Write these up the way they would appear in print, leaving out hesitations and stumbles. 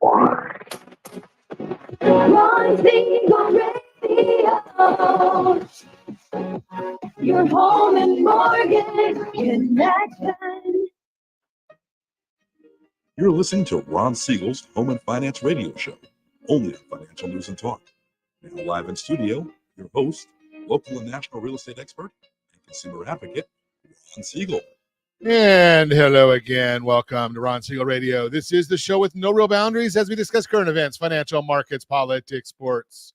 Ron Siegel Radio, your home and mortgage connection. You're listening to Ron Siegel's Home and Finance Radio Show, only on Financial News and Talk. Now live in studio, your host, local and national real estate expert and consumer advocate, Ron Siegel. And hello again. Welcome to Ron Siegel Radio. This is the show with no real boundaries as we discuss current events, financial markets, politics, sports,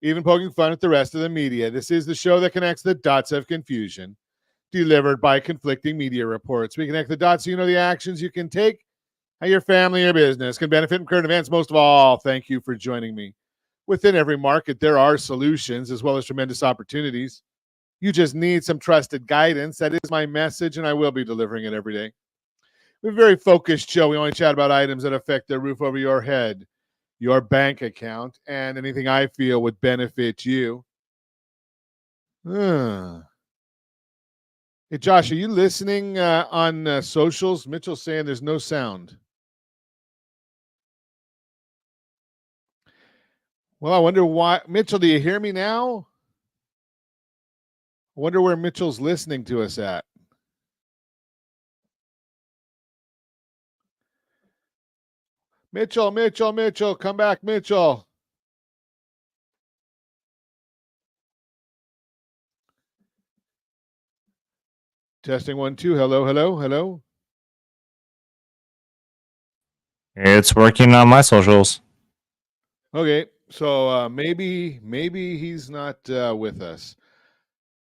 even poking fun at the rest of the media. This is the show that connects the dots of confusion delivered by conflicting media reports. We connect the dots so you know the actions you can take, how your family or business can benefit from current events. Most of all, thank you for joining me. Within every market, there are solutions as well as tremendous opportunities. You just need some trusted guidance. That is my message, and I will be delivering it every day. We're a very focused show. We only chat about items that affect the roof over your head, your bank account, and anything I feel would benefit you. Hey, Josh, are you listening on socials? Mitchell's saying there's no sound. Well, I wonder why. Mitchell, do you hear me now? I wonder where Mitchell's listening to us at. Mitchell, come back, Mitchell. Testing 1, 2. Hello. It's working on my socials. Okay, so maybe he's not with us.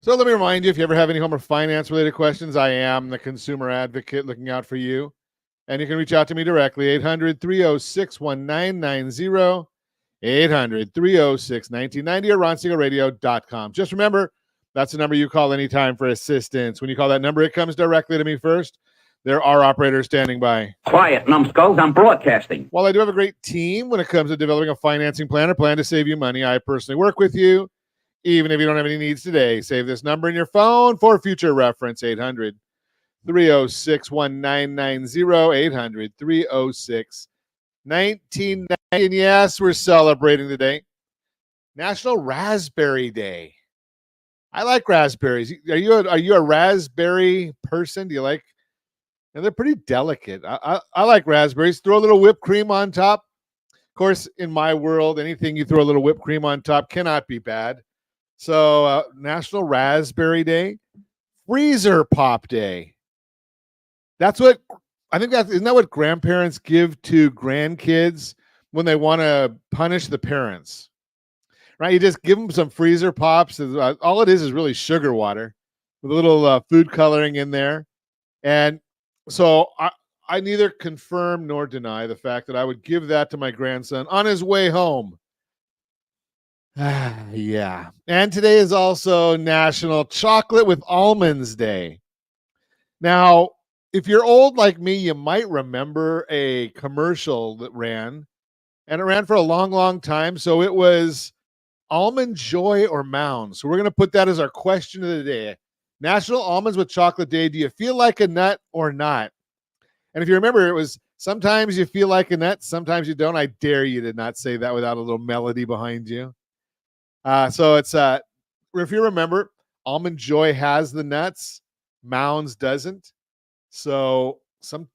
So let me remind you, if you ever have any home or finance-related questions, I am the consumer advocate looking out for you. And you can reach out to me directly, 800-306-1990, 800-306-1990, or ronsiegelradio.com. Just remember, that's the number you call anytime for assistance. When you call that number, it comes directly to me first. There are operators standing by. Quiet, numbskulls, I'm broadcasting. While I do have a great team when it comes to developing a financing plan or plan to save you money, I personally work with you. Even if you don't have any needs today, save this number in your phone for future reference, 800-306-1990, 800-306-1990. And yes, we're celebrating today, National Raspberry Day. I like raspberries. Are you a raspberry person? Do you like? And they're pretty delicate. I like raspberries. Throw a little whipped cream on top. Of course, in my world, anything you throw a little whipped cream on top cannot be bad. So National Raspberry Day, Freezer Pop Day. That's what I think. Isn't that what grandparents give to grandkids when they want to punish the parents? Right? You just give them some freezer pops. All it is really sugar water with a little food coloring in there. And so I neither confirm nor deny the fact that I would give that to my grandson on his way home. Yeah. And today is also National Chocolate with Almonds Day. Now, if you're old like me, you might remember a commercial that ran, and it ran for a long, long time. So it was Almond Joy or Mounds. So we're going to put that as our question of the day. National Almonds with Chocolate Day. Do you feel like a nut or not? And if you remember, it was sometimes you feel like a nut, sometimes you don't. I dare you to not say that without a little melody behind you. So it's if you remember, Almond Joy has the nuts, Mounds doesn't. So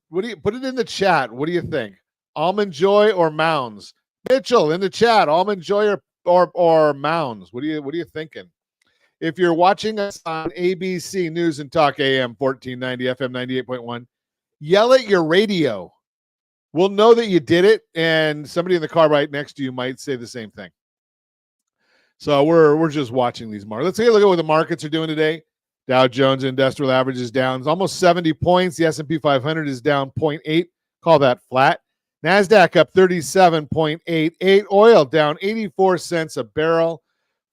what do you put it in the chat? What do you think? Almond Joy or Mounds? Mitchell in the chat, Almond Joy or Mounds? What are you thinking? If you're watching us on ABC News and Talk AM 1490 FM 98.1, yell at your radio. We'll know that you did it, and somebody in the car right next to you might say the same thing. So we're just watching these markets. Let's take a look at what the markets are doing today. Dow Jones Industrial Average is down almost 70 points. The S&P 500 is down 0.8. Call that flat. NASDAQ up 37.88. Oil down 84 cents a barrel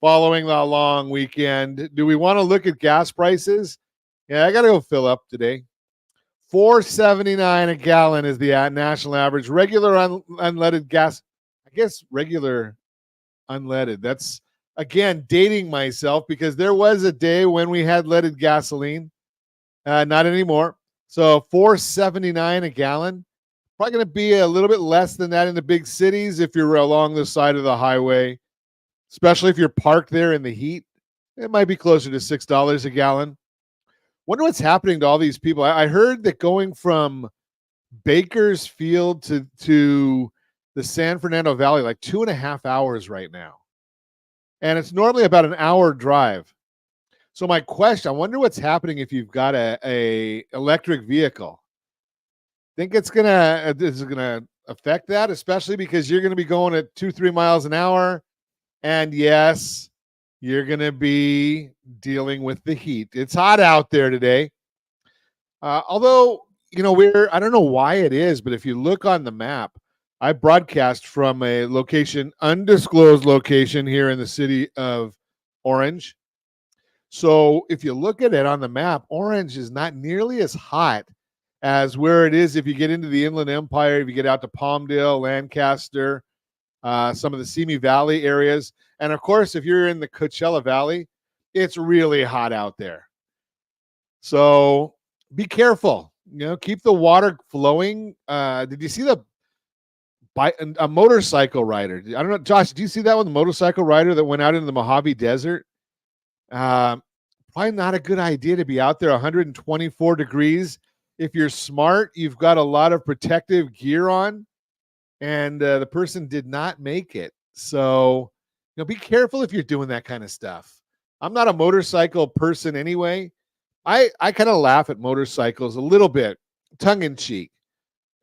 following the long weekend. Do we want to look at gas prices? Yeah, I got to go fill up today. $4.79 a gallon is the national average. Regular unleaded gas, I guess regular unleaded. That's, again, dating myself because there was a day when we had leaded gasoline. Not anymore. So $4.79 a gallon. Probably going to be a little bit less than that in the big cities if you're along the side of the highway, especially if you're parked there in the heat. It might be closer to $6 a gallon. Wonder what's happening to all these people. I heard that going from Bakersfield to the San Fernando Valley, like 2.5 hours right now. And it's normally about an hour drive. So my question, I wonder what's happening if you've got a electric vehicle. Think is it gonna affect that, especially because you're gonna be going at 2-3 miles an hour, and yes, you're gonna be dealing with the heat. It's hot out there today. Although I don't know why it is, but if you look on the map, I broadcast from a location, undisclosed location here in the city of Orange. So if you look at it on the map, Orange is not nearly as hot as where it is if you get into the Inland Empire, if you get out to Palmdale, Lancaster, some of the Simi Valley areas. And of course, if you're in the Coachella Valley, it's really hot out there. So be careful. Keep the water flowing. Did you see a motorcycle rider? I don't know, Josh, do you see that one? The motorcycle rider that went out into the Mojave Desert? Probably not a good idea to be out there 124 degrees. If you're smart, you've got a lot of protective gear on, and the person did not make it. So, be careful if you're doing that kind of stuff. I'm not a motorcycle person anyway. I kind of laugh at motorcycles a little bit, tongue in cheek.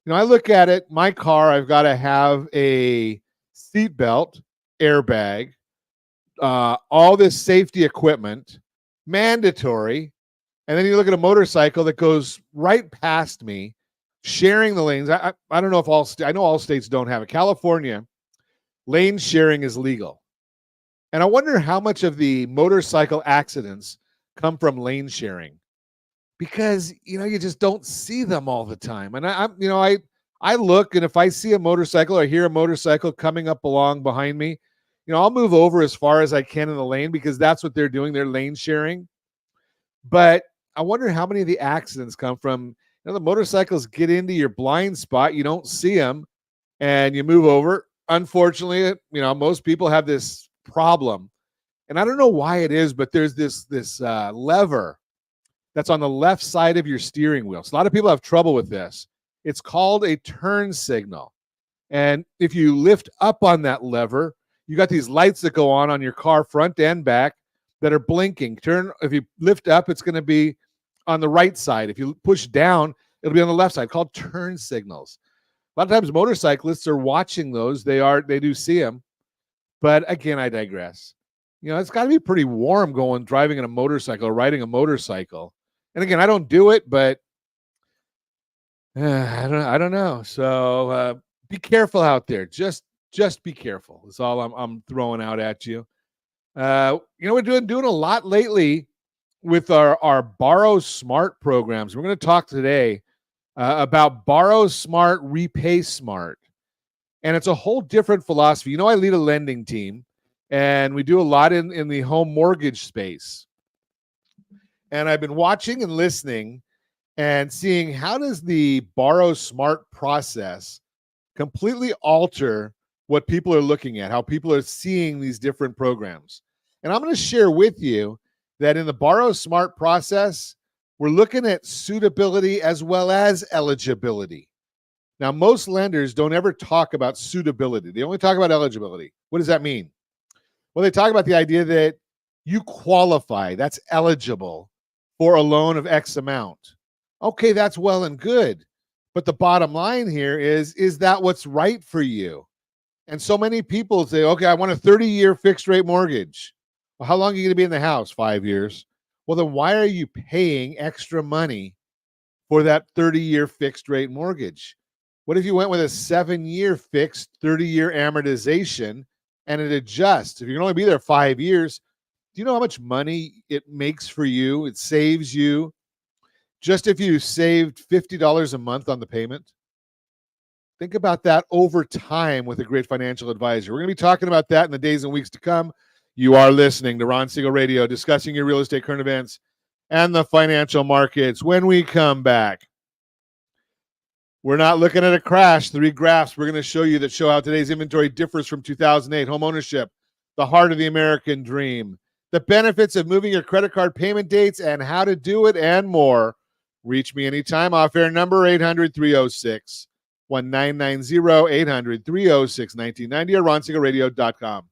I look at it, my car, I've got to have a seatbelt, airbag, all this safety equipment, mandatory. And then you look at a motorcycle that goes right past me, sharing the lanes. I don't know if I know all states don't have it. California, lane sharing is legal. And I wonder how much of the motorcycle accidents come from lane sharing, because you just don't see them all the time. And I look, and if I see a motorcycle or hear a motorcycle coming up along behind me, I'll move over as far as I can in the lane, because that's what they're doing. They're lane sharing. But I wonder how many of the accidents come from, the motorcycles get into your blind spot, you don't see them, and you move over. Unfortunately, most people have this problem, and I don't know why it is, but there's this lever that's on the left side of your steering wheel. So a lot of people have trouble with this. It's called a turn signal, and if you lift up on that lever, you got these lights that go on your car front and back that are blinking. If you lift up, it's going to be on the right side. If you push down, it'll be on the left side, called turn signals. A lot of times motorcyclists are watching those. They do see them. But again, I digress. It's got to be pretty warm driving in a motorcycle, or riding a motorcycle. And again, I don't do it, but I don't know. So be careful out there. Just be careful. That's all I'm throwing out at you. We're doing a lot lately with our Borrow Smart programs. We're going to talk today about Borrow Smart, Repay Smart. And it's a whole different philosophy. I lead a lending team, and we do a lot in the home mortgage space. And I've been watching and listening and seeing how does the Borrow Smart process completely alter what people are looking at, how people are seeing these different programs. And I'm going to share with you that in the Borrow Smart process, we're looking at suitability as well as eligibility. Now, most lenders don't ever talk about suitability. They only talk about eligibility. What does that mean? Well, they talk about the idea that you qualify, that's eligible for a loan of X amount. Okay, that's well and good. But the bottom line here is that what's right for you? And so many people say, okay, I want a 30-year fixed rate mortgage. Well, how long are you going to be in the house? 5 years. Well, then why are you paying extra money for that 30-year fixed rate mortgage? What if you went with a 7-year fixed 30-year amortization and it adjusts? If you're going to only be there 5 years, do you know how much money it makes for you? It saves you. Just if you saved $50 a month on the payment. Think about that over time with a great financial advisor. We're going to be talking about that in the days and weeks to come. You are listening to Ron Siegel Radio, discussing your real estate current events and the financial markets when we come back. We're not looking at a crash. 3 graphs we're going to show you that show how today's inventory differs from 2008. Homeownership, the heart of the American dream, the benefits of moving your credit card payment dates, and how to do it, and more. Reach me anytime. Off-air number 800-306-1990, 800-306-1990, or ronsiegelradio.com.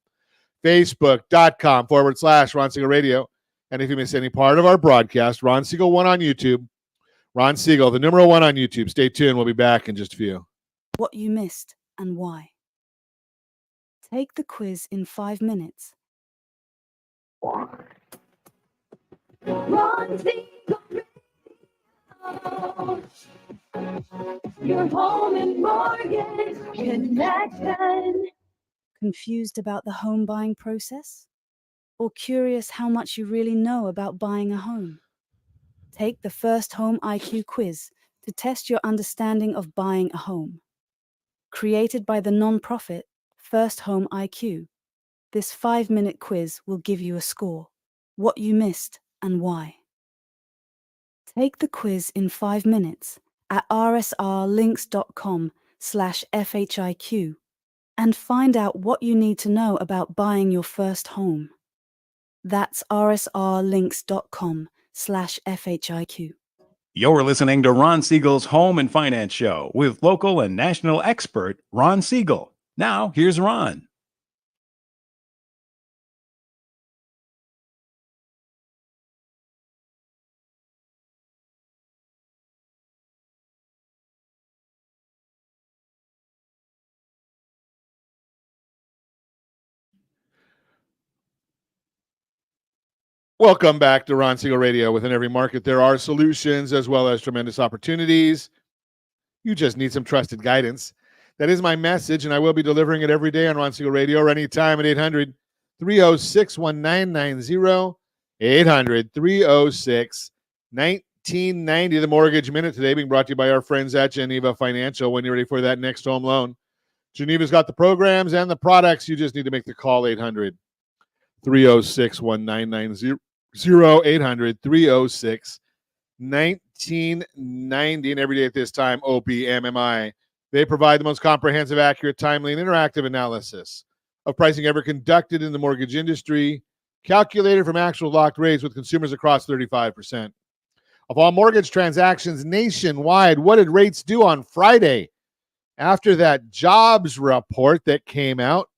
Facebook.com/Ron Siegel Radio. And if you miss any part of our broadcast, Ron Siegel 1 on YouTube. Ron Siegel, the number 1 on YouTube. Stay tuned. We'll be back in just a few. What you missed and why. Take the quiz in 5 minutes. Ron Siegel Radio. Your home and mortgage connection. Confused about the home buying process? Or curious how much you really know about buying a home? Take the First Home IQ quiz to test your understanding of buying a home. Created by the nonprofit First Home IQ, this 5-minute quiz will give you a score, what you missed and why. Take the quiz in 5 minutes at rsrlinks.com/FHIQ and find out what you need to know about buying your first home. That's rsrlinks.com/FHIQ. You're listening to Ron Siegel's Home and Finance Show with local and national expert Ron Siegel. Now, here's Ron. Welcome back to Ron Siegel Radio. Within every market, there are solutions as well as tremendous opportunities. You just need some trusted guidance. That is my message, and I will be delivering it every day on Ron Siegel Radio or anytime at 800-306-1990, 800-306-1990. The Mortgage Minute today being brought to you by our friends at Geneva Financial. When you're ready for that next home loan, Geneva's got the programs and the products. You just need to make the call, 800-306-1990. 800-306-1990, and every day at this time, OPMMI. They provide the most comprehensive, accurate, timely, and interactive analysis of pricing ever conducted in the mortgage industry, calculated from actual locked rates with consumers across 35% of all mortgage transactions nationwide. What did rates do on Friday after that jobs report that came out?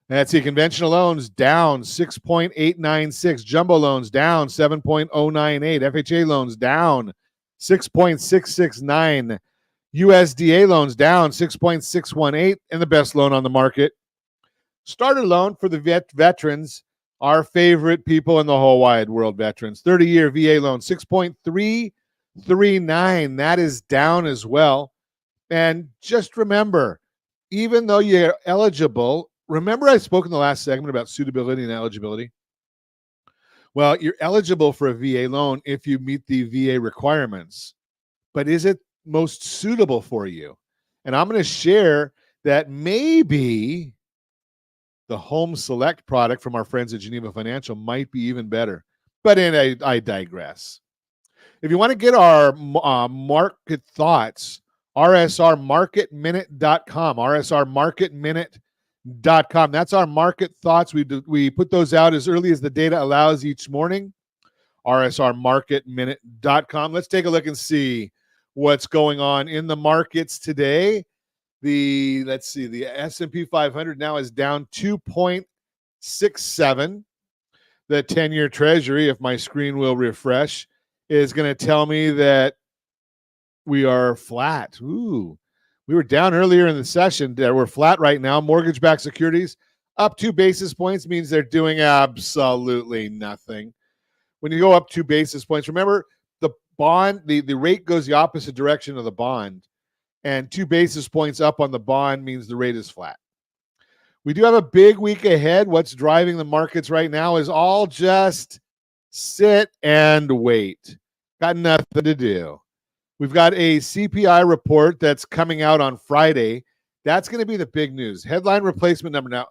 Let's see, conventional loans down 6.896, jumbo loans down 7.098, FHA loans down 6.669, USDA loans down 6.618, and the best loan on the market, starter loan for the veterans, our favorite people in the whole wide world, veterans, 30-year VA loan 6.339. That is down as well. And just remember, even though you're eligible, remember I spoke in the last segment about suitability and eligibility? Well, you're eligible for a VA loan if you meet the VA requirements, but is it most suitable for you? And I'm going to share that maybe the Home Select product from our friends at Geneva Financial might be even better. But I digress. If you want to get our market thoughts, rsrmarketminute.com, rsrmarketminute.com. That's our market thoughts. We put those out as early as the data allows each morning. rsrmarketminute.com. Let's take a look and see what's going on in the markets today. The S&P 500 now is down 2.67. The 10-year Treasury, if my screen will refresh, is going to tell me that we are flat. Ooh. We were down earlier in the session. We're flat right now. Mortgage-backed securities up 2 basis points means they're doing absolutely nothing. When you go up 2 basis points, remember the bond, the rate goes the opposite direction of the bond, and 2 basis points up on the bond means the rate is flat. We do have a big week ahead. What's driving the markets right now is all just sit and wait. Got nothing to do. We've got a CPI report that's coming out on Friday. That's going to be the big news. Headline replacement number. Now,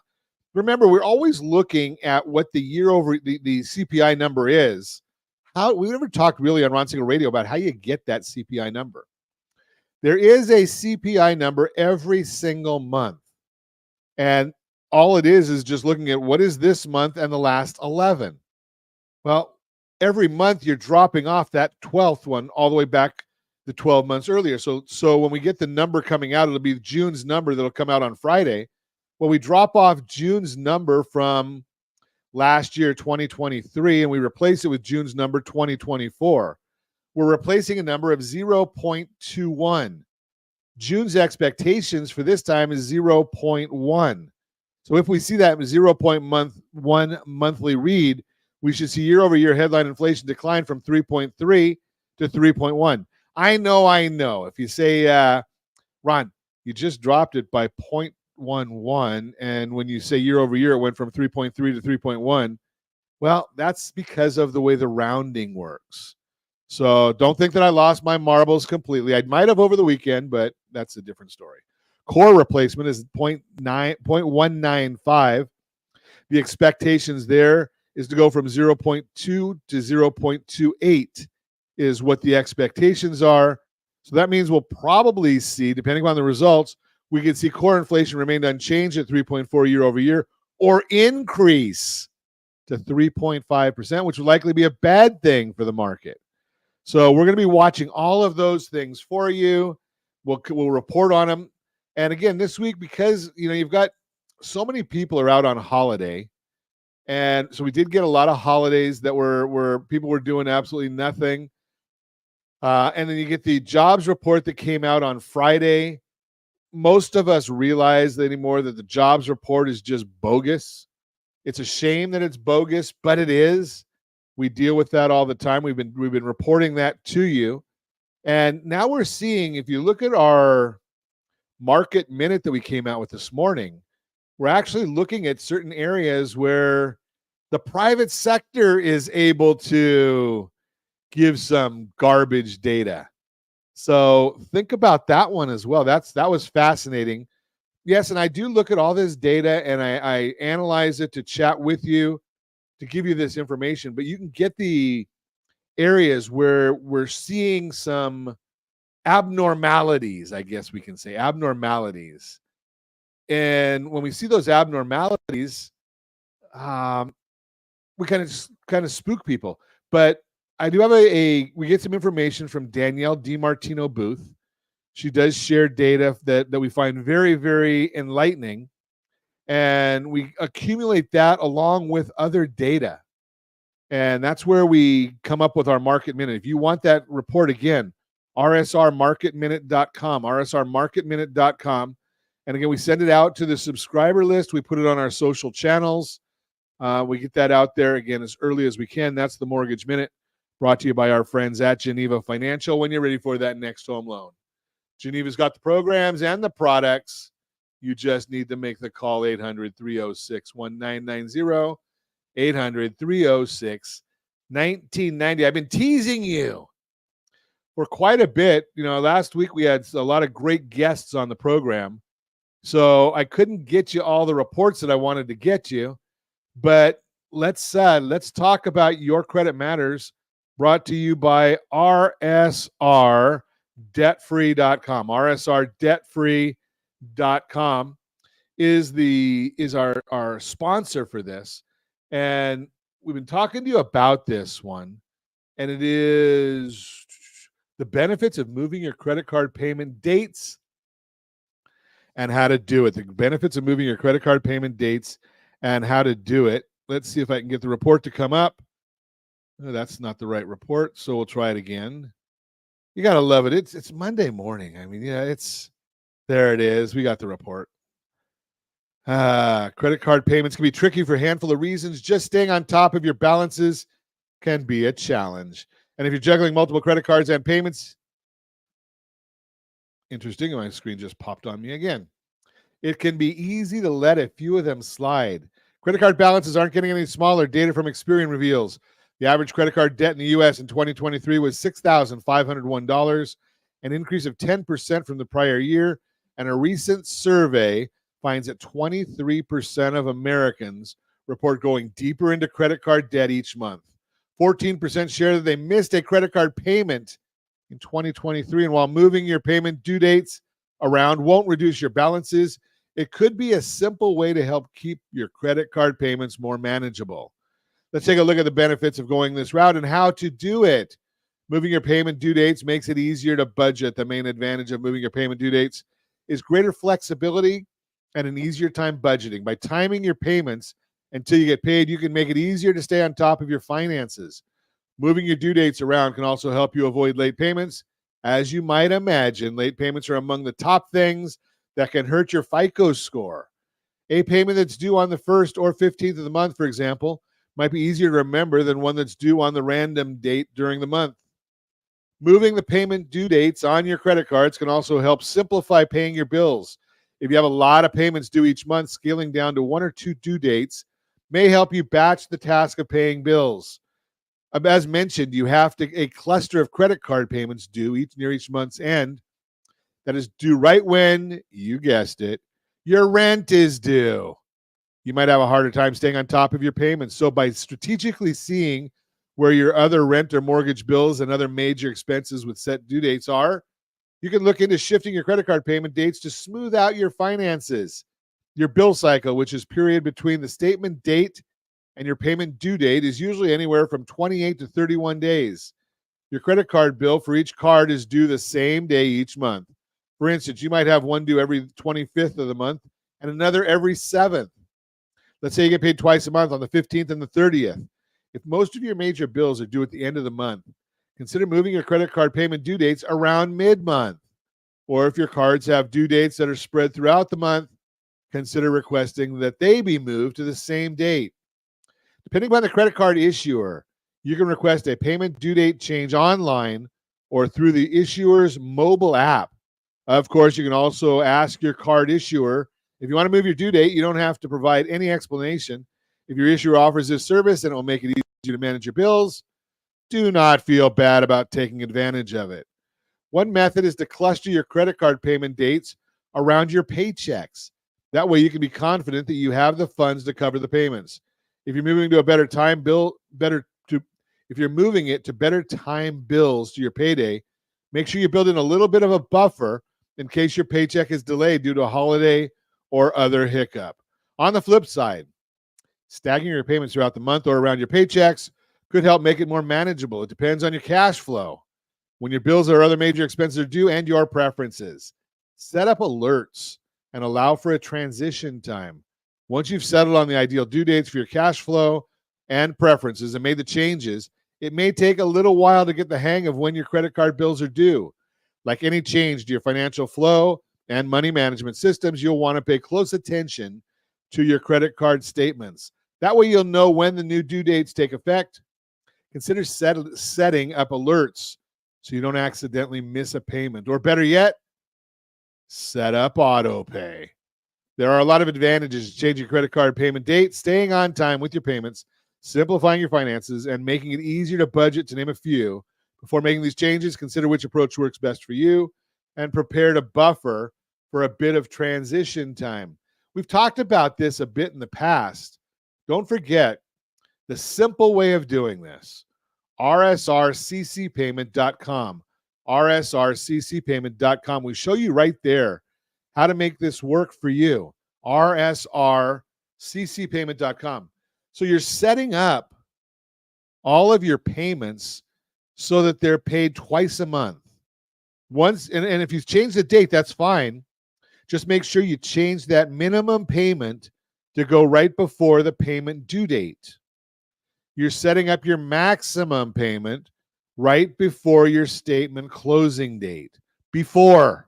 remember, we're always looking at what the year over the CPI number is. We never talked really on Ron Siegel Radio about how you get that CPI number. There is a CPI number every single month. And all it is just looking at what is this month and the last 11. Well, every month you're dropping off that 12th one all the way back the 12 months earlier. So when we get the number coming out, it'll be June's number that'll come out on Friday. Well, we drop off June's number from last year, 2023, and we replace it with June's number, 2024. We're replacing a number of 0.21. June's expectations for this time is 0.1. So if we see that 0.1 monthly read, we should see year-over-year headline inflation decline from 3.3 to 3.1. I know. If you say, Ron, you just dropped it by 0.11, and when you say year-over-year, it went from 3.3 to 3.1, well, that's because of the way the rounding works. So don't think that I lost my marbles completely. I might have over the weekend, but that's a different story. Core replacement is 0.195. The expectations there is to go from 0.2 to 0.28 is what the expectations are. So that means we'll probably see, depending on the results, we could see core inflation remain unchanged at 3.4 year over year or increase to 3.5%, which would likely be a bad thing for the market. So we're going to be watching all of those things for you. We'll report on them. And again, this week, because you've got so many people are out on holiday, and so we did get a lot of holidays that were people were doing absolutely nothing. And then you get the jobs report that came out on Friday. Most of us realize anymore that the jobs report is just bogus. It's a shame that it's bogus, but it is. We deal with that all the time. We've been reporting that to you. And now we're seeing, if you look at our market minute that we came out with this morning, we're actually looking at certain areas where the private sector is able to give some garbage data. So think about that one as well. That was fascinating. Yes, and I do look at all this data and I analyze it to chat with you, to give you this information, but you can get the areas where we're seeing some abnormalities, I guess we can say, abnormalities. And when we see those abnormalities, we kind of spook people. But I do have we get some information from Danielle DiMartino Booth. She does share data that we find very, very enlightening. And we accumulate that along with other data. And that's where we come up with our market minute. If you want that report again, rsrmarketminute.com, rsrmarketminute.com. And again, we send it out to the subscriber list. We put it on our social channels. We get that out there, again, as early as we can. That's the Mortgage Minute, brought to you by our friends at Geneva Financial when you're ready for that next home loan. Geneva's got the programs and the products. You just need to make the call, 800-306-1990, 800-306-1990. I've been teasing you for quite a bit. Last week we had a lot of great guests on the program, so I couldn't get you all the reports that I wanted to get you. But let's talk about Your Credit Matters, brought to you by RSRDebtFree.com. RSRDebtFree.com is our sponsor for this. And we've been talking to you about this one. And it is the benefits of moving your credit card payment dates and how to do it. The benefits of moving your credit card payment dates and how to do it. Let's see if I can get the report to come up. No, that's not the right report, so we'll try it again. You got to love it. It's Monday morning. I mean, there it is. We got the report. Credit card payments can be tricky for a handful of reasons. Just staying on top of your balances can be a challenge. And if you're juggling multiple credit cards and payments, interesting, my screen just popped on me again. It can be easy to let a few of them slide. Credit card balances aren't getting any smaller. Data from Experian reveals the average credit card debt in the U.S. in 2023 was $6,501, an increase of 10% from the prior year. And a recent survey finds that 23% of Americans report going deeper into credit card debt each month. 14% share that they missed a credit card payment in 2023. And while moving your payment due dates around won't reduce your balances, it could be a simple way to help keep your credit card payments more manageable. Let's take a look at the benefits of going this route and how to do it. Moving your payment due dates makes it easier to budget. The main advantage of moving your payment due dates is greater flexibility and an easier time budgeting. By timing your payments until you get paid, you can make it easier to stay on top of your finances. Moving your due dates around can also help you avoid late payments. As you might imagine, late payments are among the top things that can hurt your FICO score. A payment that's due on the 1st or 15th of the month, for example, might be easier to remember than one that's due on the random date during the month. Moving the payment due dates on your credit cards can also help simplify paying your bills. If you have a lot of payments due each month, scaling down to 1 or 2 due dates may help you batch the task of paying bills. As mentioned, you have a cluster of credit card payments due near each month's end that is due right when, you guessed it, your rent is due. You might have a harder time staying on top of your payments. So by strategically seeing where your other rent or mortgage bills and other major expenses with set due dates are, you can look into shifting your credit card payment dates to smooth out your finances. Your bill cycle, which is period between the statement date and your payment due date, is usually anywhere from 28 to 31 days. Your credit card bill for each card is due the same day each month. For instance, you might have one due every 25th of the month and another every 7th. Let's say you get paid twice a month on the 15th and the 30th. If most of your major bills are due at the end of the month, consider moving your credit card payment due dates around mid-month. Or if your cards have due dates that are spread throughout the month, consider requesting that they be moved to the same date. Depending on the credit card issuer, you can request a payment due date change online or through the issuer's mobile app. Of course, you can also ask your card issuer. If you want to move your due date, you don't have to provide any explanation. If your issuer offers this service and it will make it easier to manage your bills, do not feel bad about taking advantage of it. One method is to cluster your credit card payment dates around your paychecks. That way you can be confident that you have the funds to cover the payments. If you're moving to a better time bill, if you're moving it to better time bills to your payday, make sure you build in a little bit of a buffer in case your paycheck is delayed due to a holiday or other hiccup. On the flip side, staggering your payments throughout the month or around your paychecks could help make it more manageable. It depends on your cash flow, when your bills or other major expenses are due, and your preferences. Set up alerts and allow for a transition time. Once you've settled on the ideal due dates for your cash flow and preferences and made the changes, it may take a little while to get the hang of when your credit card bills are due. Like any change to your financial flow and money management systems, you'll want to pay close attention to your credit card statements. That way you'll know when the new due dates take effect. Consider setting up alerts so you don't accidentally miss a payment. Or better yet, set up auto pay. There are a lot of advantages to changing your credit card payment date, staying on time with your payments, simplifying your finances, and making it easier to budget, to name a few. Before making these changes, consider which approach works best for you and prepare to buffer for a bit of transition time. We've talked about this a bit in the past. Don't forget the simple way of doing this. rsrccpayment.com. rsrccpayment.com. We show you right there how to make this work for you. rsrccpayment.com. So you're setting up all of your payments so that they're paid twice a month. Once, and if you change the date, that's fine. Just make sure you change that minimum payment to go right before the payment due date. You're setting up your maximum payment right before your statement closing date. Before.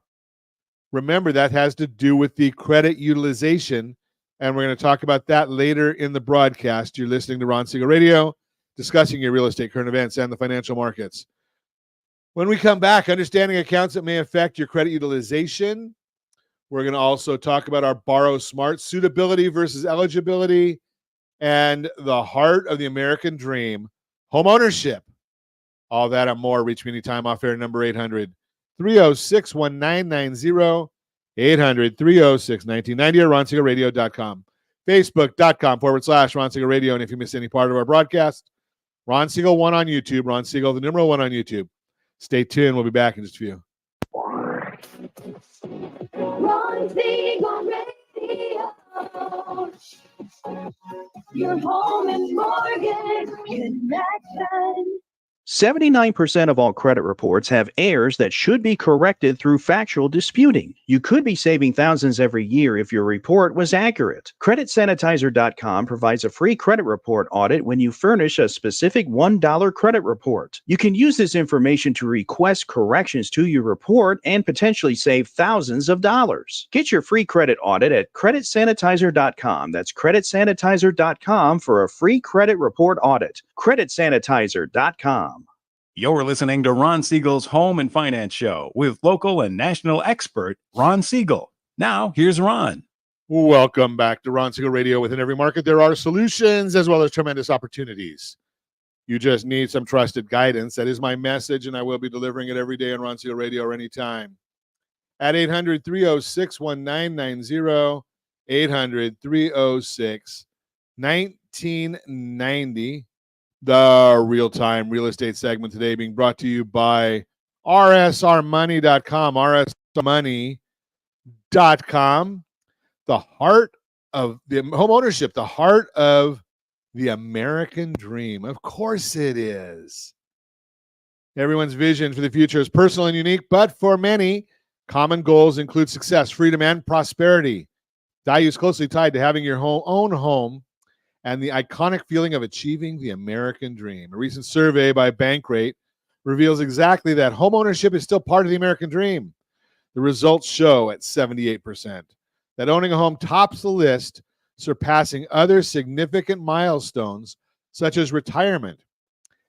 Remember, that has to do with the credit utilization, and we're going to talk about that later in the broadcast. You're listening to Ron Siegel Radio, discussing your real estate current events and the financial markets. When we come back, understanding accounts that may affect your credit utilization. We're going to also talk about our Borrow Smart, suitability versus eligibility, and the heart of the American dream, homeownership. All that and more. Reach me anytime off air, number 800-306-1990, 800-306-1990, or RonSiegelRadio.com, Facebook.com/Ron Siegel Radio. And if you miss any part of our broadcast, Ron Siegel 1 on YouTube, Ron Siegel, the number 1 on YouTube. Stay tuned. We'll be back in just a few. Ron Siegel Radio. Your home and mortgage connection. 79% of all credit reports have errors that should be corrected through factual disputing. You could be saving thousands every year if your report was accurate. CreditSanitizer.com provides a free credit report audit when you furnish a specific $1 credit report. You can use this information to request corrections to your report and potentially save thousands of dollars. Get your free credit audit at CreditSanitizer.com. That's CreditSanitizer.com for a free credit report audit. CreditSanitizer.com. You're listening to Ron Siegel's Home and Finance Show with local and national expert Ron Siegel. Now, here's Ron. Welcome back to Ron Siegel Radio. Within every market, there are solutions as well as tremendous opportunities. You just need some trusted guidance. That is my message, and I will be delivering it every day on Ron Siegel Radio or anytime. At 800-306-1990, 800-306-1990. The real-time real estate segment today being brought to you by rsrmoney.com, rsrmoney.com, the heart of the home ownership, the heart of the American dream. Of course it is. Everyone's vision for the future is personal and unique, but for many, common goals include success, freedom, and prosperity. Values closely tied to having your own home and the iconic feeling of achieving the American dream. A recent survey by Bankrate reveals exactly that. Homeownership is still part of the American dream. The results show at 78% that owning a home tops the list, surpassing other significant milestones such as retirement,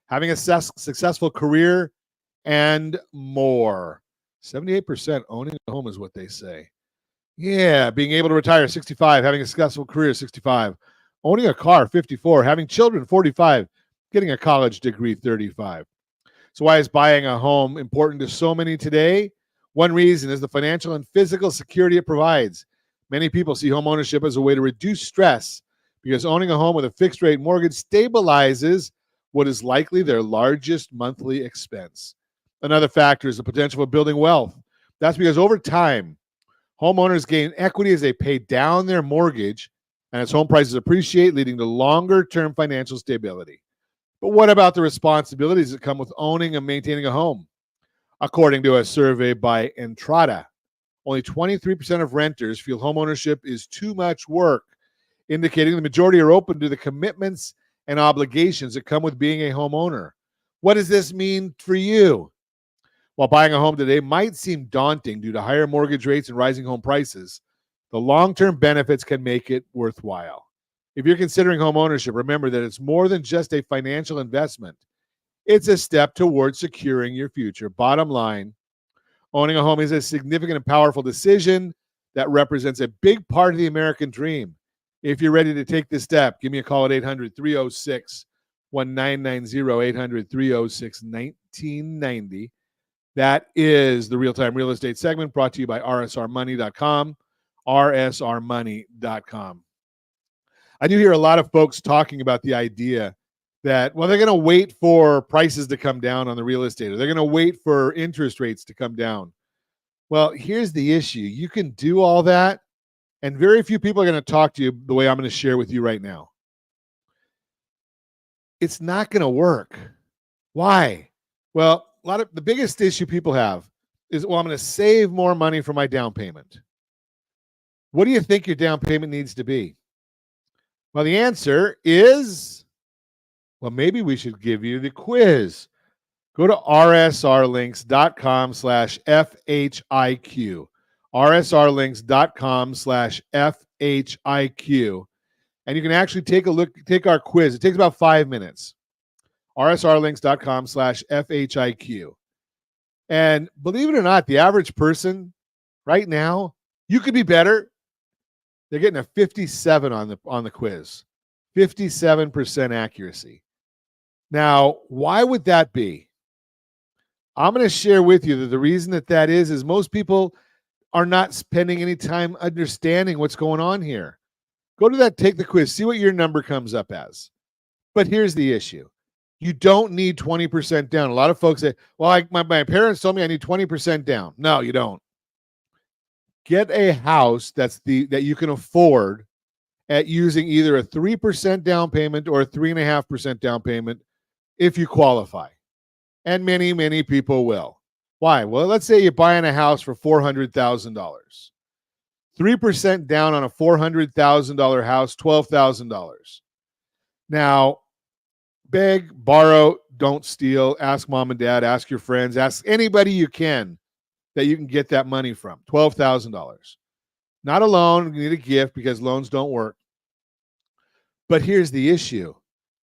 having a successful career, and more. 78% owning a home is what they say. Yeah, being able to retire 65, having a successful career 65. Owning a car, 54. Having children, 45. Getting a college degree, 35. So why is buying a home important to so many today? One reason is the financial and physical security it provides. Many people see home ownership as a way to reduce stress because owning a home with a fixed-rate mortgage stabilizes what is likely their largest monthly expense. Another factor is the potential for building wealth. That's because over time, homeowners gain equity as they pay down their mortgage and as home prices appreciate, leading to longer-term financial stability. But what about the responsibilities that come with owning and maintaining a home? According to a survey by Entrada, only 23% of renters feel homeownership is too much work, indicating the majority are open to the commitments and obligations that come with being a homeowner. What does this mean for you? While buying a home today might seem daunting due to higher mortgage rates and rising home prices, the long-term benefits can make it worthwhile. If you're considering home ownership, remember that it's more than just a financial investment. It's a step towards securing your future. Bottom line, owning a home is a significant and powerful decision that represents a big part of the American dream. If you're ready to take this step, give me a call at 800-306-1990, 800-306-1990. That is the real-time real estate segment brought to you by rsrmoney.com. rsrmoney.com. I do hear a lot of folks talking about the idea that, well, they're going to wait for prices to come down on the real estate, or they're going to wait for interest rates to come down. Well, here's the issue. You can do all that, and very few people are going to talk to you the way I'm going to share with you right now. It's not going to work. Why? Well, the biggest issue people have is, well, I'm going to save more money for my down payment. What do you think your down payment needs to be? Well, the answer is, well, maybe we should give you the quiz. Go to rsrlinks.com/FHIQ. rsrlinks.com/FHIQ. And you can actually take our quiz. It takes about 5 minutes. rsrlinks.com/FHIQ. And believe it or not, the average person right now, you could be better. They're getting a 57 on the quiz. 57% accuracy. Now, why would that be? I'm going to share with you that the reason that is most people are not spending any time understanding what's going on here. Go to that, take the quiz, see what your number comes up as. But here's the issue. You don't need 20% down. A lot of folks say, well, my parents told me I need 20% down. No, you don't. Get a house that you can afford at using either a 3% down payment or a 3.5% down payment if you qualify. And many, many people will. Why? Well, let's say you're buying a house for $400,000. 3% down on a $400,000 house, $12,000. Now, beg, borrow, don't steal. Ask mom and dad, ask your friends, ask anybody you can that you can get that money from. $12,000. Not a loan, you need a gift because loans don't work. But here's the issue.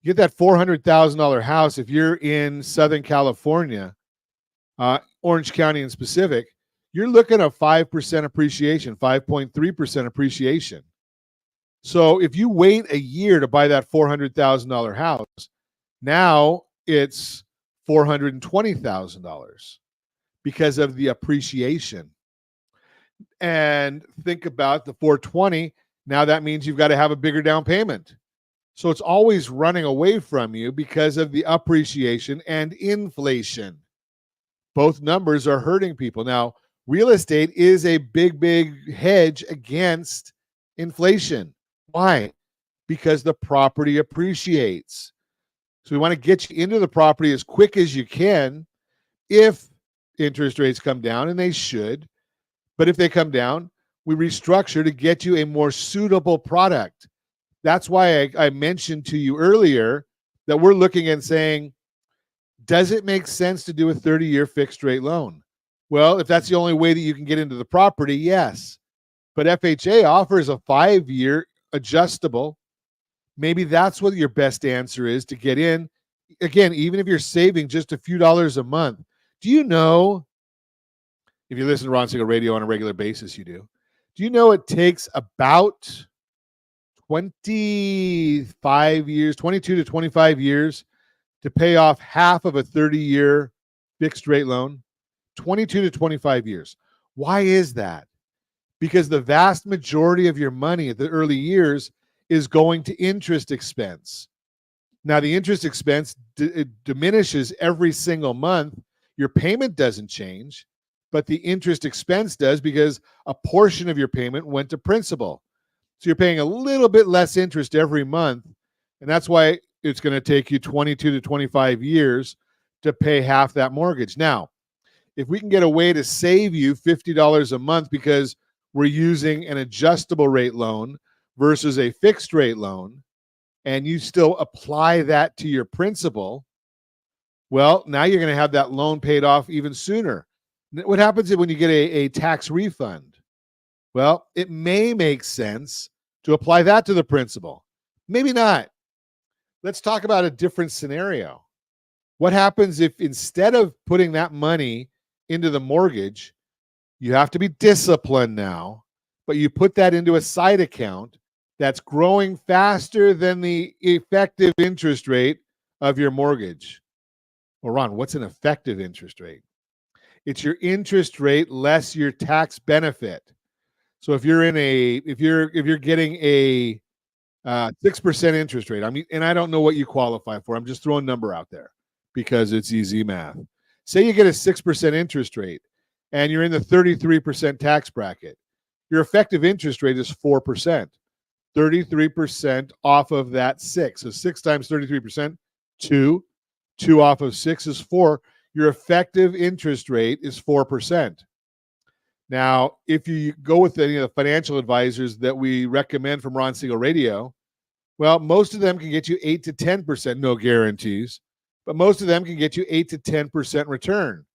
You get that $400,000 house if you're in Southern California, Orange County in specific, you're looking at 5% appreciation, 5.3% appreciation. So if you wait a year to buy that $400,000 house, now it's $420,000 because of the appreciation. And think about the 420. Now that means you've got to have a bigger down payment. So it's always running away from you because of the appreciation and inflation. Both numbers are hurting people. Now, real estate is a big, big hedge against inflation. Why? Because the property appreciates. So we want to get you into the property as quick as you can if interest rates come down, and they should. But if they come down, we restructure to get you a more suitable product. That's why I mentioned to you earlier that we're looking and saying, does it make sense to do a 30-year fixed rate loan? Well, if that's the only way that you can get into the property, yes. But FHA offers a 5-year adjustable. Maybe that's what your best answer is to get in. Again, even if you're saving just a few dollars a month. Do you know, if you listen to Ron Siegel Radio on a regular basis, you do. Do you know it takes about 25 years, 22 to 25 years to pay off half of a 30-year fixed rate loan? 22 to 25 years. Why is that? Because the vast majority of your money at the early years is going to interest expense. Now, the interest expense it diminishes every single month. Your payment doesn't change, but the interest expense does because a portion of your payment went to principal. So you're paying a little bit less interest every month, and that's why it's going to take you 22 to 25 years to pay half that mortgage. Now, if we can get a way to save you $50 a month because we're using an adjustable rate loan versus a fixed rate loan, and you still apply that to your principal, well, now you're going to have that loan paid off even sooner. What happens when you get a tax refund? Well, it may make sense to apply that to the principal. Maybe not. Let's talk about a different scenario. What happens if instead of putting that money into the mortgage, you have to be disciplined now, but you put that into a side account that's growing faster than the effective interest rate of your mortgage? Well, Ron, what's an effective interest rate? It's your interest rate less your tax benefit. So if you're getting a 6% interest rate, I mean, and I don't know what you qualify for. I'm just throwing a number out there because it's easy math. Say you get a 6% interest rate and you're in the 33% tax bracket. Your effective interest rate is 4%. 33% off of that 6. So 6 times 33%, 2. 2 off of 6 is 4. Your effective interest rate is 4%. Now, if you go with any of the financial advisors that we recommend from Ron Siegel Radio, well, most of them can get you 8 to 10%, no guarantees, but most of them can get you 8 to 10% return.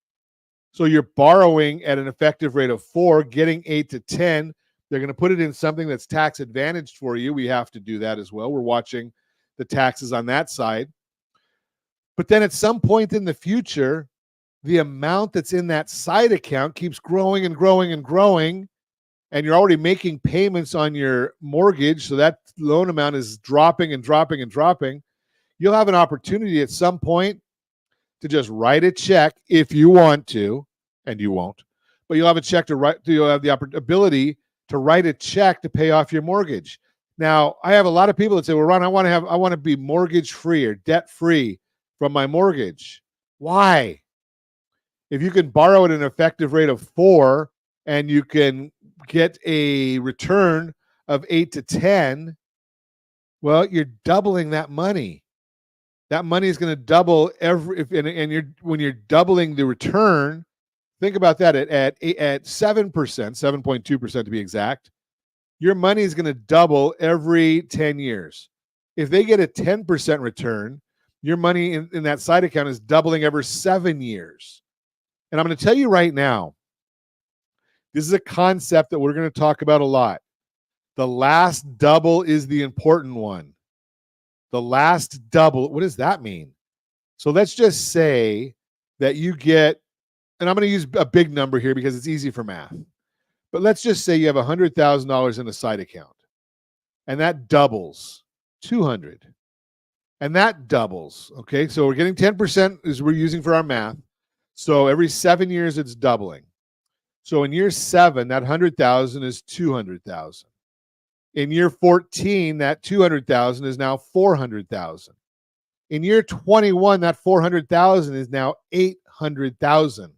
So you're borrowing at an effective rate of 4, getting 8 to 10. They're going to put it in something that's tax advantaged for you. We have to do that as well. We're watching the taxes on that side. But then at some point in the future, the amount that's in that side account keeps growing and growing and growing, and you're already making payments on your mortgage, so that loan amount is dropping and dropping and dropping. You'll have an opportunity at some point to just write a check if you want to, and you won't, but you'll have a check to write. You'll have the ability to write a check to pay off your mortgage. Now, I have a lot of people that say, "Well, Ron, I want to be mortgage free or debt free from my mortgage. Why? If you can borrow at an effective rate of 4 and you can get a return of 8 to 10, well, you're doubling that money. That money is going to double when you're doubling the return. Think about that at 7%, 7.2% to be exact. Your money is going to double every 10 years. If they get a 10% return, your money in that side account is doubling every 7 years. And I'm going to tell you right now, this is a concept that we're going to talk about a lot. The last double is the important one. The last double, what does that mean? So let's just say that you get, and I'm going to use a big number here because it's easy for math, but let's just say you have $100,000 in a side account, and that doubles 200, and that doubles. Okay, so we're getting 10% is we're using for our math. So every 7 years it's doubling. So in year 7, that 100,000 is 200,000. In year 14, that 200,000 is now 400,000. In year 21, that 400,000 is now 800,000.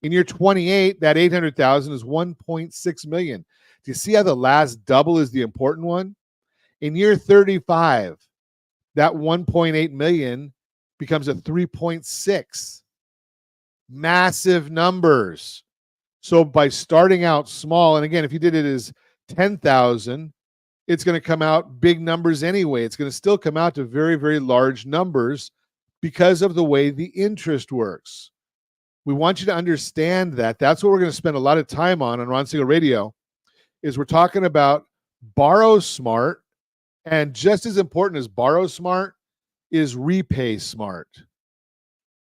In year 28, that 800,000 is 1.6 million. Do you see how the last double is the important one? In year 35, that 1.8 million becomes a 3.6. Massive numbers. So by starting out small, and again, if you did it as 10,000, it's going to come out big numbers anyway. It's going to still come out to very, very large numbers because of the way the interest works. We want you to understand that. That's what we're going to spend a lot of time on Ron Siegel Radio, is we're talking about borrow smart, and just as important as borrow smart is repay smart.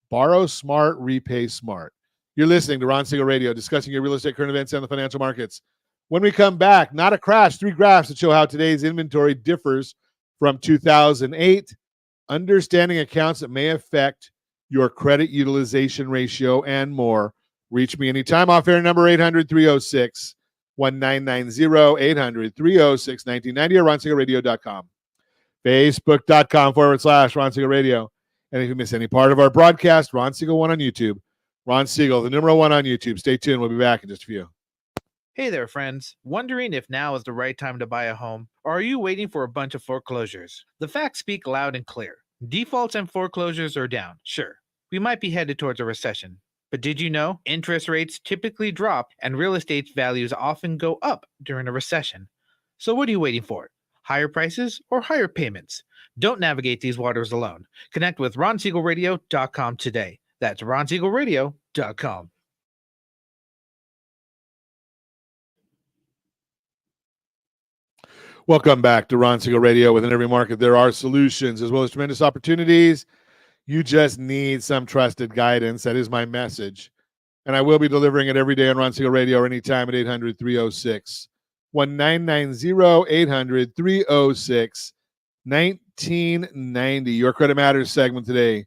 Borrow smart, repay smart. You're listening to Ron Siegel Radio, discussing your real estate, current events, and the financial markets. When we come back, not a crash, 3 graphs that show how today's inventory differs from 2008, understanding accounts that may affect your credit utilization ratio, and more. Reach me anytime. Off air number 800-306-1990, 800-306-1990, or RonSiegelRadio.com. Facebook.com/Ron Siegel Radio. And if you miss any part of our broadcast, Ron Siegel 1 on YouTube. Ron Siegel, the number 1 on YouTube. Stay tuned. We'll be back in just a few. Hey there, friends. Wondering if now is the right time to buy a home, or are you waiting for a bunch of foreclosures? The facts speak loud and clear. Defaults and foreclosures are down. Sure, we might be headed towards a recession. But did you know interest rates typically drop and real estate values often go up during a recession? So what are you waiting for? Higher prices or higher payments? Don't navigate these waters alone. Connect with RonSiegelRadio.com today. That's RonSiegelRadio.com. Welcome back to Ron Siegel Radio. Within every market, there are solutions as well as tremendous opportunities. You just need some trusted guidance. That is my message. And I will be delivering it every day on Ron Siegel Radio or anytime at 800-306-1990, 800-306-1990. Your Credit Matters segment today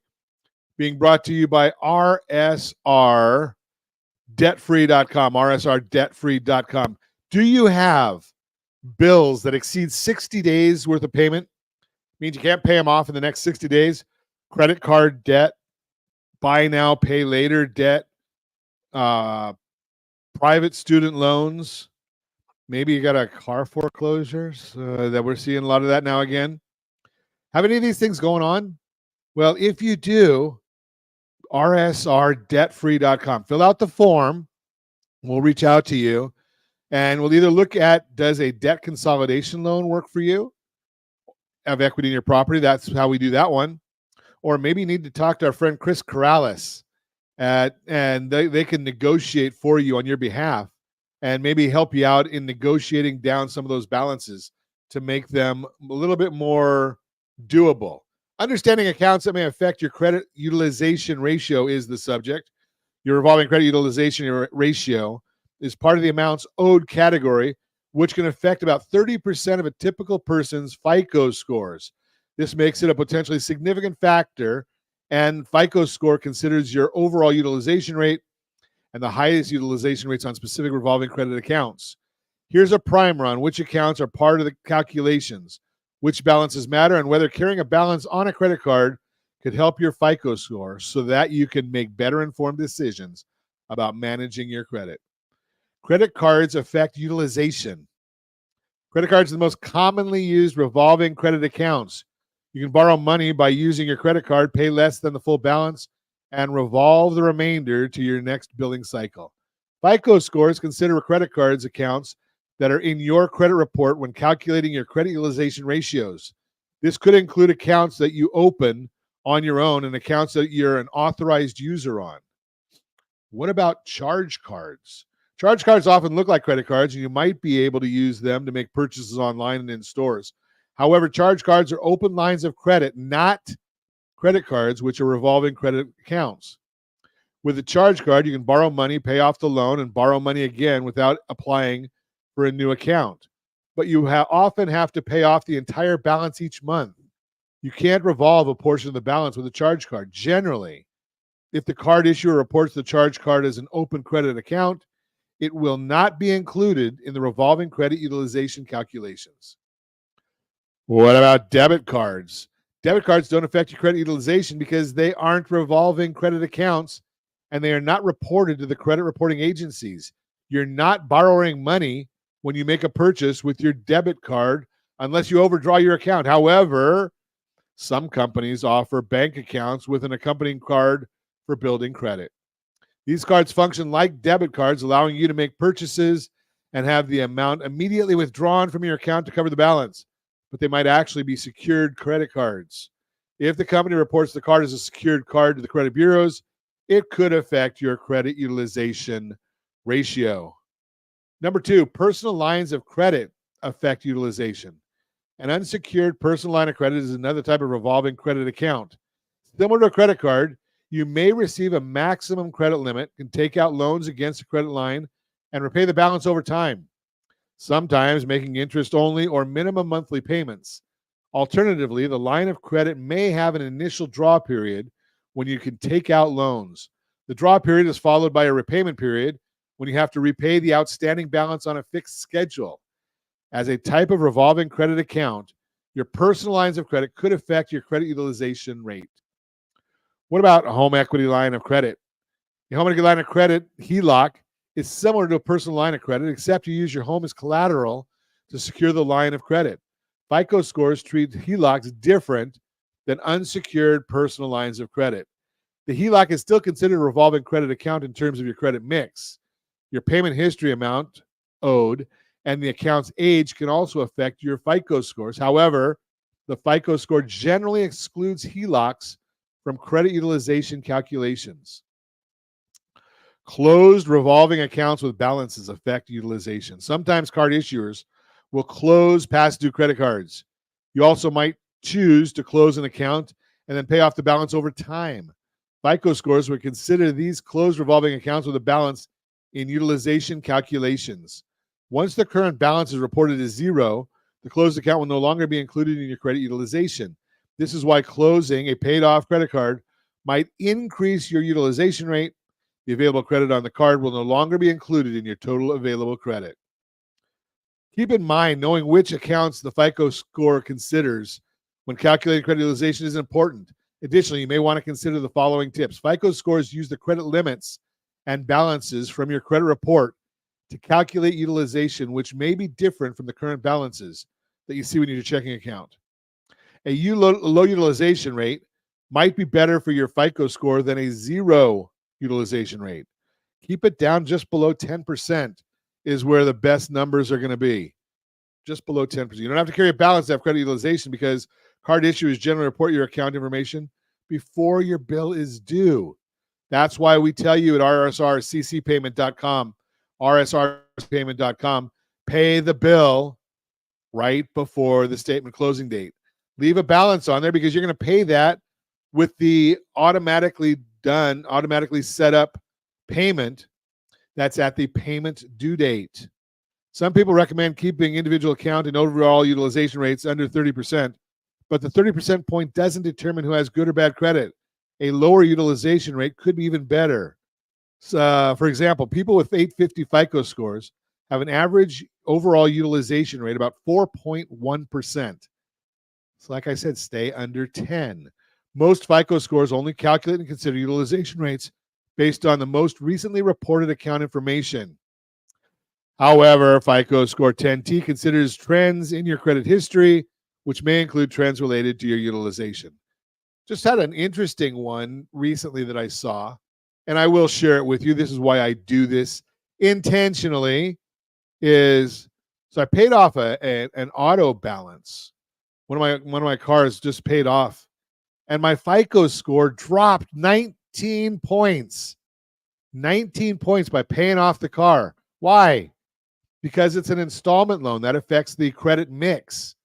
being brought to you by RSRDebtFree.com, RSRDebtFree.com. Do you have bills that exceed 60 days worth of payment? Means you can't pay them off in the next 60 days. Credit card debt, buy now, pay later debt, private student loans. Maybe you got a car foreclosures that we're seeing a lot of that now again. Have any of these things going on? Well, if you do, RSRDebtFree.com. Fill out the form. We'll reach out to you. And we'll either look at, does a debt consolidation loan work for you? Have equity in your property. That's how we do that one. Or maybe you need to talk to our friend Chris Corrales, and they can negotiate for you on your behalf and maybe help you out in negotiating down some of those balances to make them a little bit more doable. Understanding accounts that may affect your credit utilization ratio is the subject. Your revolving credit utilization ratio is part of the amounts owed category, which can affect about 30% of a typical person's FICO scores. This makes it a potentially significant factor, and FICO score considers your overall utilization rate and the highest utilization rates on specific revolving credit accounts. Here's a primer on which accounts are part of the calculations, which balances matter, and whether carrying a balance on a credit card could help your FICO score so that you can make better informed decisions about managing your credit. Credit cards affect utilization. Credit cards are the most commonly used revolving credit accounts. You can borrow money by using your credit card, pay less than the full balance, and revolve the remainder to your next billing cycle. FICO scores consider credit cards accounts that are in your credit report when calculating your credit utilization ratios. This could include accounts that you open on your own and accounts that you're an authorized user on. What about charge cards? Charge cards often look like credit cards, and you might be able to use them to make purchases online and in stores. However, charge cards are open lines of credit, not credit cards, which are revolving credit accounts. With a charge card, you can borrow money, pay off the loan, and borrow money again without applying for a new account. But you often have to pay off the entire balance each month. You can't revolve a portion of the balance with a charge card. Generally, if the card issuer reports the charge card as an open credit account, it will not be included in the revolving credit utilization calculations. What about debit cards? Debit cards don't affect your credit utilization because they aren't revolving credit accounts and they are not reported to the credit reporting agencies. You're not borrowing money when you make a purchase with your debit card unless you overdraw your account. However, some companies offer bank accounts with an accompanying card for building credit. These cards function like debit cards, allowing you to make purchases and have the amount immediately withdrawn from your account to cover the balance, but they might actually be secured credit cards. If the company reports the card as a secured card to the credit bureaus, it could affect your credit utilization ratio. Number 2, personal lines of credit affect utilization. An unsecured personal line of credit is another type of revolving credit account. Similar to a credit card, you may receive a maximum credit limit, can take out loans against a credit line, and repay the balance over time, sometimes making interest only or minimum monthly payments. Alternatively, the line of credit may have an initial draw period when you can take out loans. The draw period is followed by a repayment period when you have to repay the outstanding balance on a fixed schedule. As a type of revolving credit account, your personal lines of credit could affect your credit utilization rate. What about a home equity line of credit? A home equity line of credit, HELOC, is similar to a personal line of credit, except you use your home as collateral to secure the line of credit. FICO scores treat HELOCs different than unsecured personal lines of credit. The HELOC is still considered a revolving credit account in terms of your credit mix. Your payment history amount owed and the account's age can also affect your FICO scores. However, the FICO score generally excludes HELOCs from credit utilization calculations. Closed revolving accounts with balances affect utilization. Sometimes card issuers will close past due credit cards. You also might choose to close an account and then pay off the balance over time. FICO scores would consider these closed revolving accounts with a balance in utilization calculations. Once the current balance is reported as zero, the closed account will no longer be included in your credit utilization. This is why closing a paid-off credit card might increase your utilization rate. The available credit on the card will no longer be included in your total available credit. Keep in mind, knowing which accounts the FICO score considers when calculating credit utilization is important. Additionally, you may want to consider the following tips. FICO scores use the credit limits and balances from your credit report to calculate utilization, which may be different from the current balances that you see when you're checking account. A low utilization rate might be better for your FICO score than a zero utilization rate. Keep it down just below 10% is where the best numbers are going to be. Just below 10%. You don't have to carry a balance to have credit utilization because card issuers generally report your account information before your bill is due. That's why we tell you at rsrccpayment.com, rsrccpayment.com, pay the bill right before the statement closing date. Leave a balance on there because you're going to pay that with the automatically set up payment that's at the payment due date. Some people recommend keeping individual account and overall utilization rates under 30%, but the 30% point doesn't determine who has good or bad credit. A lower utilization rate could be even better. For example, people with 850 FICO scores have an average overall utilization rate about 4.1%. So like I said, stay under 10. Most FICO scores only calculate and consider utilization rates based on the most recently reported account information. However, FICO score 10T considers trends in your credit history, which may include trends related to your utilization. Just had an interesting one recently that I saw, and I will share it with you. This is why I do this intentionally. So I paid off an auto balance. One of my cars just paid off, and my FICO score dropped 19 points. 19 points by paying off the car. Why? Because it's an installment loan that affects the credit mix.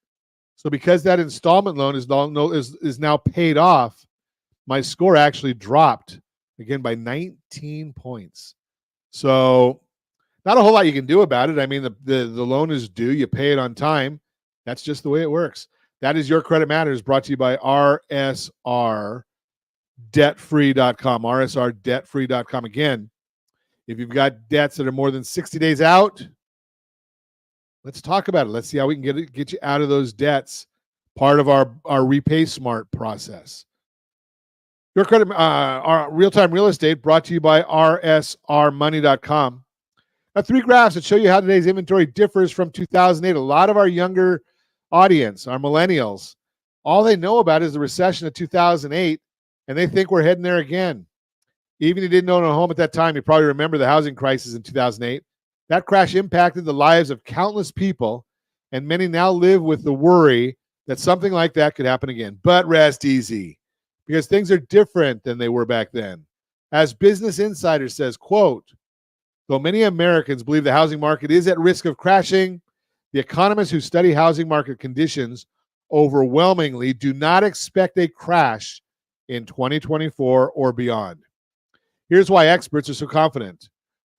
So because that installment loan is now paid off, my score actually dropped again by 19 points. So not a whole lot you can do about it. I mean, the loan is due. You pay it on time. That's just the way it works. That is Your Credit Matters, brought to you by RSRDebtFree.com. RSRDebtFree.com. Again, if you've got debts that are more than 60 days out, let's talk about it. Let's see how we can get you out of those debts. Part of our Repay Smart process. Your Credit, our real-time real estate, brought to you by RSRmoney.com. Now, 3 graphs that show you how today's inventory differs from 2008. A lot of our younger audience, our millennials, all they know about is the recession of 2008, and they think we're heading there again. Even if you didn't own a home at that time, you probably remember the housing crisis in 2008. That crash impacted the lives of countless people, and many now live with the worry that something like that could happen again. But rest easy, because things are different than they were back then. As Business Insider says, quote, though many Americans believe the housing market is at risk of crashing, the economists who study housing market conditions overwhelmingly do not expect a crash in 2024 or beyond. Here's why experts are so confident.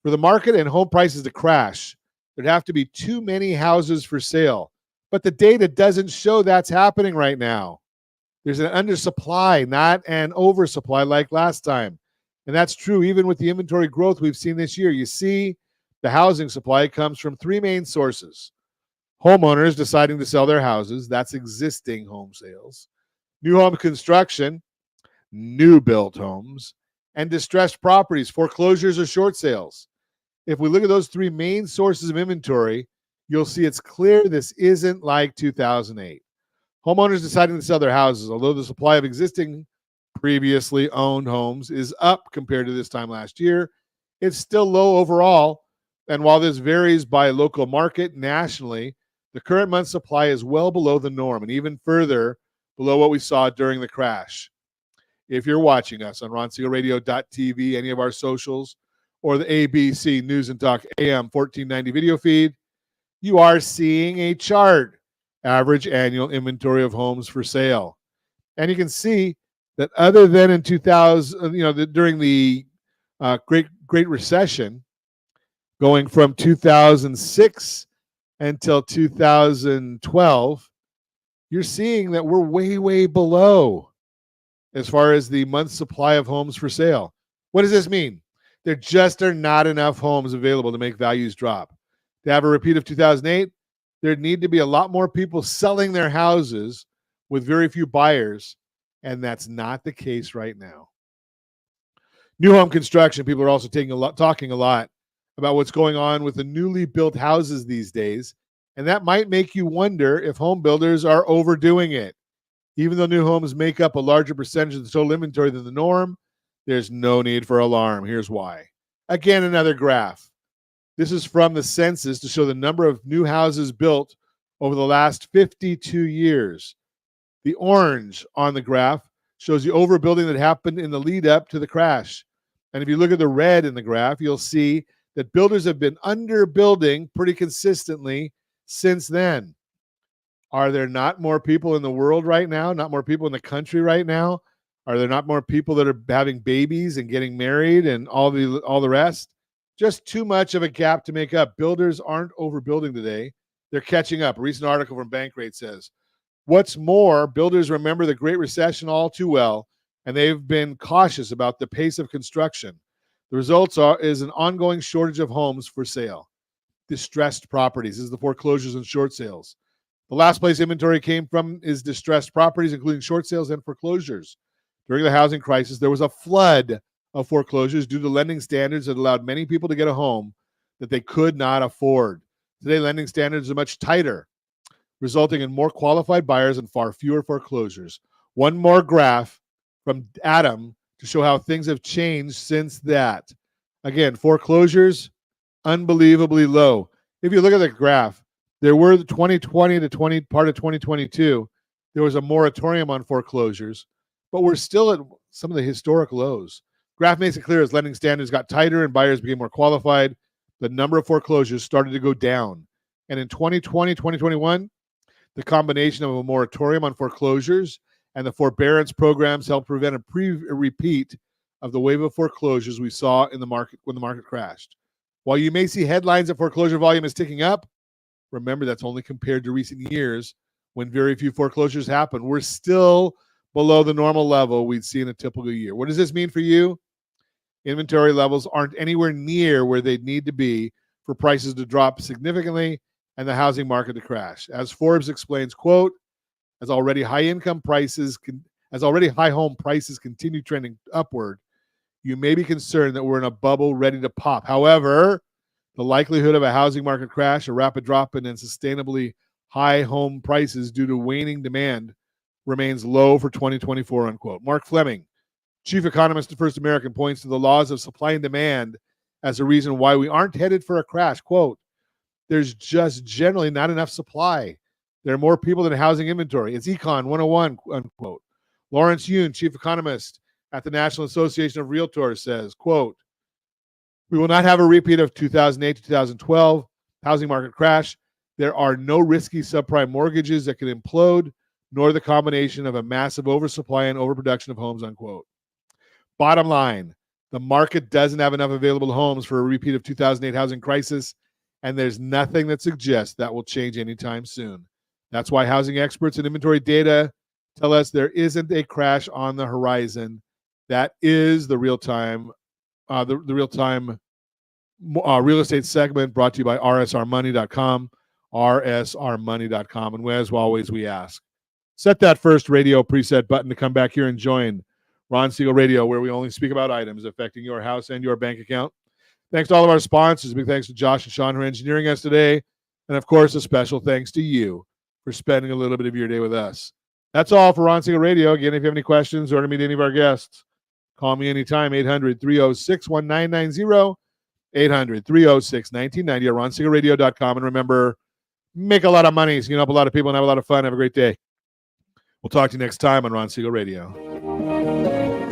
For the market and home prices to crash, there'd have to be too many houses for sale. But the data doesn't show that's happening right now. There's an undersupply, not an oversupply like last time. And that's true even with the inventory growth we've seen this year. You see, the housing supply comes from 3 main sources. Homeowners deciding to sell their houses, that's existing home sales. New home construction, new built homes, and distressed properties, foreclosures or short sales. If we look at those 3 main sources of inventory, you'll see it's clear this isn't like 2008. Homeowners deciding to sell their houses, although the supply of existing previously owned homes is up compared to this time last year, it's still low overall. And while this varies by local market nationally, the current month's supply is well below the norm and even further below what we saw during the crash. If you're watching us on RonSiegelRadio.tv, any of our socials, or the ABC News and Talk AM 1490 video feed, you are seeing a chart, average annual inventory of homes for sale. And you can see that other than in 2000, during the Great Recession, going from 2006 until 2012, you're seeing that we're way, way below as far as the month's supply of homes for sale. What does this mean? There just are not enough homes available to make values drop. To have a repeat of 2008, there'd need to be a lot more people selling their houses with very few buyers, and that's not the case right now. New home construction, people are also talking a lot about what's going on with the newly built houses these days, and that might make you wonder if home builders are overdoing it. Even though new homes make up a larger percentage of the total inventory than the norm, there's no need for alarm. Here's why. Again, another graph. This is from the census to show the number of new houses built over the last 52 years. The orange on the graph shows the overbuilding that happened in the lead up to the crash. And if you look at the red in the graph, you'll see that builders have been underbuilding pretty consistently since then. Are there not more people in the world right now? Not more people in the country right now? Are there not more people that are having babies and getting married and all the rest? Just too much of a gap to make up. Builders aren't overbuilding today. They're catching up. A recent article from Bankrate says, what's more, builders remember the Great Recession all too well, and they've been cautious about the pace of construction. The results is an ongoing shortage of homes for sale. Distressed properties is the foreclosures and short sales. The last place inventory came from is distressed properties, including short sales and foreclosures. During the housing crisis, there was a flood of foreclosures due to lending standards that allowed many people to get a home that they could not afford. Today, lending standards are much tighter, resulting in more qualified buyers and far fewer foreclosures. One more graph from Adam to show how things have changed since that. Again, foreclosures, unbelievably low. If you look at the graph, there were the 2020 to part of 2022, there was a moratorium on foreclosures, but we're still at some of the historic lows. Graph makes it clear as lending standards got tighter and buyers became more qualified, the number of foreclosures started to go down. And in 2020, 2021, the combination of a moratorium on foreclosures and the forbearance programs helped prevent a repeat of the wave of foreclosures we saw in the market when the market crashed. While you may see headlines that foreclosure volume is ticking up, remember that's only compared to recent years when very few foreclosures happen. We're still below the normal level we'd see in a typical year. What does this mean for you? Inventory levels aren't anywhere near where they need to be for prices to drop significantly and the housing market to crash. As Forbes explains, quote, as already high home prices continue trending upward, you may be concerned that we're in a bubble ready to pop. However, the likelihood of a housing market crash, a rapid drop in sustainably high home prices due to waning demand remains low for 2024, unquote. Mark Fleming, chief economist of First American, points to the laws of supply and demand as a reason why we aren't headed for a crash. Quote, there's just generally not enough supply. There are more people than housing inventory. It's Econ 101, unquote. Lawrence Yun, chief economist at the National Association of Realtors, says, quote, we will not have a repeat of 2008 to 2012 housing market crash. There are no risky subprime mortgages that could implode, nor the combination of a massive oversupply and overproduction of homes, unquote. Bottom line, the market doesn't have enough available homes for a repeat of 2008 housing crisis, and there's nothing that suggests that will change anytime soon. That's why housing experts and inventory data tell us there isn't a crash on the horizon. That is the real-time real estate segment brought to you by rsrmoney.com, rsrmoney.com. And as always, we ask, set that first radio preset button to come back here and join Ron Siegel Radio, where we only speak about items affecting your house and your bank account. Thanks to all of our sponsors. Big thanks to Josh and Sean for engineering us today. And, of course, a special thanks to you for spending a little bit of your day with us. That's all for Ron Siegel Radio. Again, if you have any questions or to meet any of our guests, call me anytime, 800-306-1990, 800-306-1990 or ronsiegelradio.com. And remember, make a lot of money so you can help a lot of people and have a lot of fun. Have a great day. We'll talk to you next time on Ron Siegel Radio.